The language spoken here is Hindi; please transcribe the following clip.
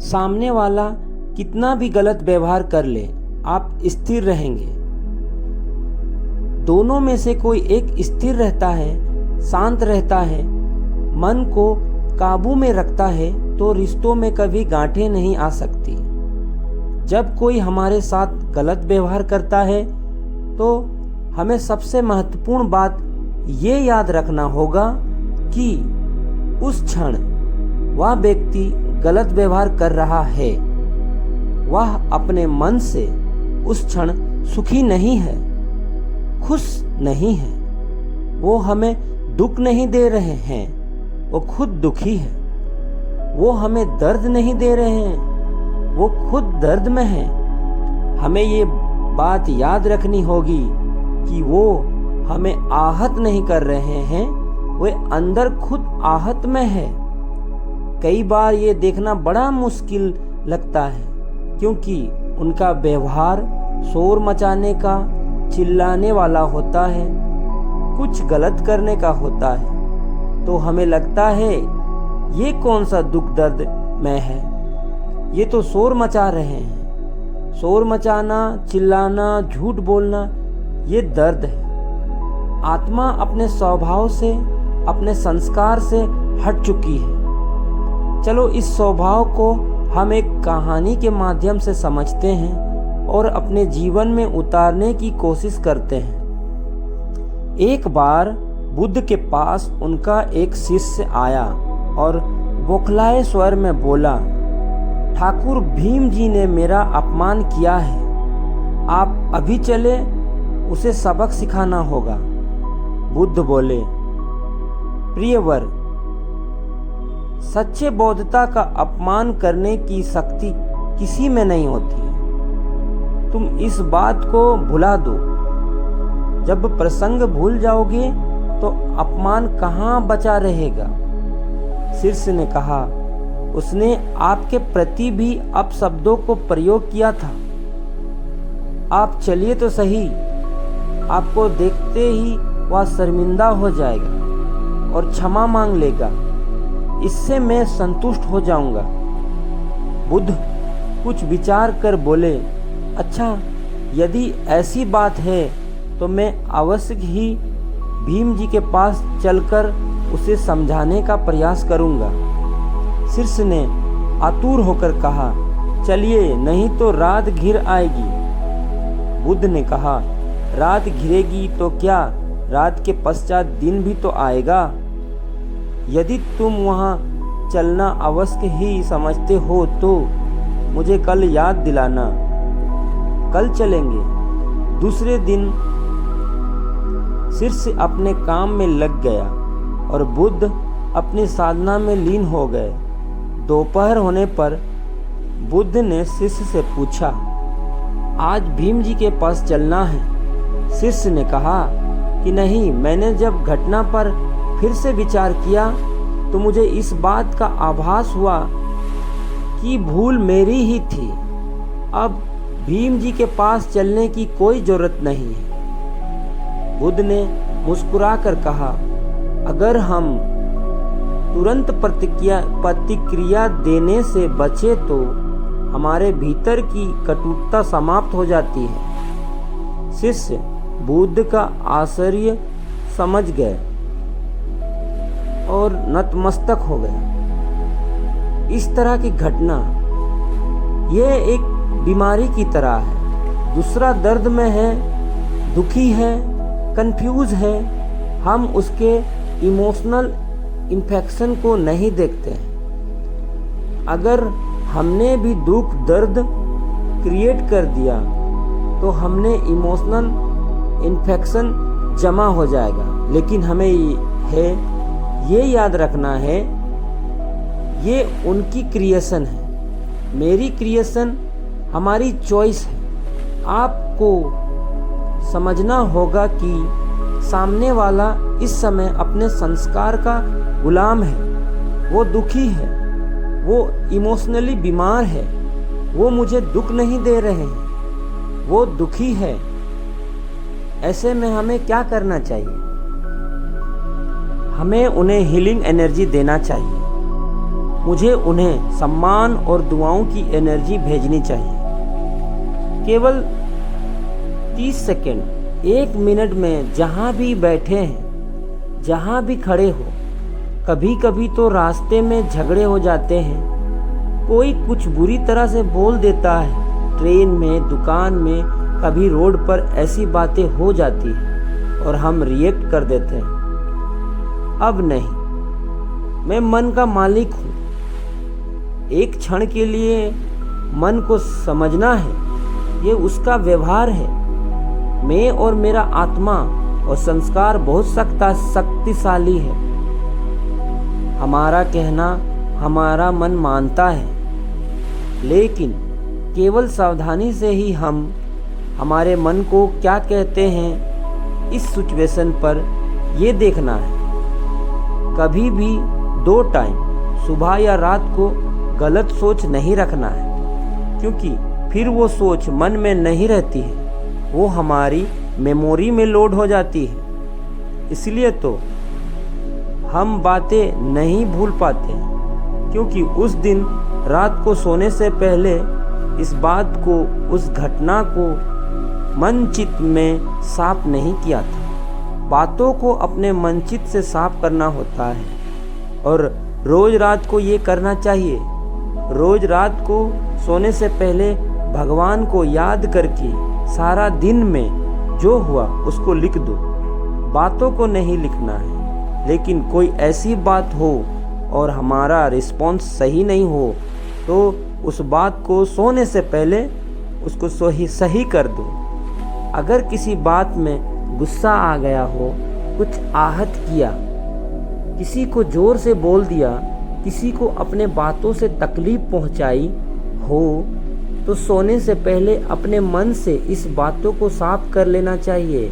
सामने वाला कितना भी गलत व्यवहार कर ले, आप स्थिर रहेंगे। दोनों में से कोई एक स्थिर रहता है, शांत रहता है, मन को काबू में रखता है, तो रिश्तों में कभी गांठें नहीं आ सकती। जब कोई हमारे साथ गलत व्यवहार करता है तो हमें सबसे महत्वपूर्ण बात ये याद रखना होगा कि उस क्षण वह व्यक्ति गलत व्यवहार कर रहा है, वह अपने मन से उस क्षण सुखी नहीं है, खुश नहीं है। वो हमें दुख नहीं दे रहे हैं, वो खुद दुखी है। वो हमें दर्द नहीं दे रहे हैं, वो खुद दर्द में है। हमें ये बात याद रखनी होगी कि वो हमें आहत नहीं कर रहे हैं, वे अंदर खुद आहत में है। कई बार ये देखना बड़ा मुश्किल लगता है, क्योंकि उनका व्यवहार शोर मचाने का, चिल्लाने वाला होता है, कुछ गलत करने का होता है। तो हमें लगता है ये कौन सा दुख दर्द में है, ये तो शोर मचा रहे हैं। शोर मचाना, चिल्लाना, झूठ बोलना, ये दर्द है। आत्मा अपने स्वभाव से, अपने संस्कार से हट चुकी है। चलो इस स्वभाव को हम एक कहानी के माध्यम से समझते हैं और अपने जीवन में उतारने की कोशिश करते हैं। एक बार बुद्ध के पास उनका एक शिष्य आया और बौखलाए स्वर में बोला, ठाकुर भीम जी ने मेरा अपमान किया है, आप अभी चले, उसे सबक सिखाना होगा। बुद्ध बोले, प्रियवर, सच्चे बौद्धता का अपमान करने की शक्ति किसी में नहीं होती है। तुम इस बात को भुला दो। जब प्रसंग भूल जाओगे तो अपमान कहाँ बचा रहेगा। शिष्य ने कहा, उसने आपके प्रति भी अपशब्दों को प्रयोग किया था। आप चलिए तो सही, आपको देखते ही वह शर्मिंदा हो जाएगा और क्षमा मांग लेगा, इससे मैं संतुष्ट हो जाऊंगा। बुद्ध कुछ विचार कर बोले, अच्छा, यदि ऐसी बात है तो मैं अवश्य ही भीम जी के पास चलकर उसे समझाने का प्रयास करूंगा। शिष्य ने आतुर होकर कहा, चलिए, नहीं तो रात घिर आएगी। बुद्ध ने कहा, रात घिरेगी तो क्या, रात के पश्चात दिन भी तो आएगा। यदि तुम वहाँ चलना अवश्य ही समझते हो तो मुझे कल याद दिलाना, कल चलेंगे। दूसरे दिन शिष्य अपने काम में लग गया और बुद्ध अपनी साधना में लीन हो गए। दोपहर होने पर बुद्ध ने शिष्य से पूछा, आज भीम जी के पास चलना है? शिष्य ने कहा कि नहीं, मैंने जब घटना पर फिर से विचार किया तो मुझे इस बात का आभास हुआ कि भूल मेरी ही थी। अब भीम जी के पास चलने की कोई जरूरत नहीं है। बुद्ध ने मुस्कुराकर कहा, अगर हम तुरंत प्रतिक्रिया देने से बचे तो हमारे भीतर की कटुता समाप्त हो जाती है। शिष्य बुद्ध का आश्चर्य समझ गए और नतमस्तक हो गए। इस तरह की घटना यह एक बीमारी की तरह है। दूसरा दर्द में है, दुखी है, कंफ्यूज है, हम उसके इमोशनल इन्फेक्शन को नहीं देखते हैं। अगर हमने भी दुख दर्द क्रिएट कर दिया तो हमने इमोशनल इन्फेक्शन जमा हो जाएगा। लेकिन हमें ये याद रखना है, ये उनकी क्रिएशन है, मेरी क्रिएशन, हमारी चॉइस है। आपको समझना होगा कि सामने वाला इस समय अपने संस्कार का गुलाम है, वो दुखी है, वो इमोशनली बीमार है, वो मुझे दुख नहीं दे रहे हैं, वो दुखी है। ऐसे में हमें क्या करना चाहिए? हमें उन्हें हीलिंग एनर्जी देना चाहिए। मुझे उन्हें सम्मान और दुआओं की एनर्जी भेजनी चाहिए। केवल 30 सेकंड, 1 मिनट में जहाँ भी बैठे हैं, जहाँ भी खड़े हो, कभी कभी तो रास्ते में झगड़े हो जाते हैं, कोई कुछ बुरी तरह से बोल देता है, ट्रेन में, दुकान में, कभी रोड पर ऐसी बातें हो जाती हैं और हम रिएक्ट कर देते हैं। अब नहीं, मैं मन का मालिक हूँ। एक क्षण के लिए मन को समझना है, ये उसका व्यवहार है। मैं और मेरा आत्मा और संस्कार बहुत शक्तिशाली है। हमारा कहना हमारा मन मानता है, लेकिन केवल सावधानी से ही हम हमारे मन को क्या कहते हैं इस सिचुएशन पर ये देखना है। कभी भी 2 टाइम, सुबह या रात को, गलत सोच नहीं रखना है, क्योंकि फिर वो सोच मन में नहीं रहती है, वो हमारी मेमोरी में लोड हो जाती है। इसलिए तो हम बातें नहीं भूल पाते, क्योंकि उस दिन रात को सोने से पहले इस बात को, उस घटना को मन चित्त में साफ नहीं किया था। बातों को अपने मन चित्त से साफ करना होता है और रोज रात को ये करना चाहिए। रोज रात को सोने से पहले भगवान को याद करके सारा दिन में जो हुआ उसको लिख दो। बातों को नहीं लिखना है, लेकिन कोई ऐसी बात हो और हमारा रिस्पॉन्स सही नहीं हो तो उस बात को सोने से पहले उसको सही कर दो। अगर किसी बात में गुस्सा आ गया हो, कुछ आहत किया, किसी को ज़ोर से बोल दिया, किसी को अपने बातों से तकलीफ पहुंचाई हो, तो सोने से पहले अपने मन से इस बातों को साफ कर लेना चाहिए।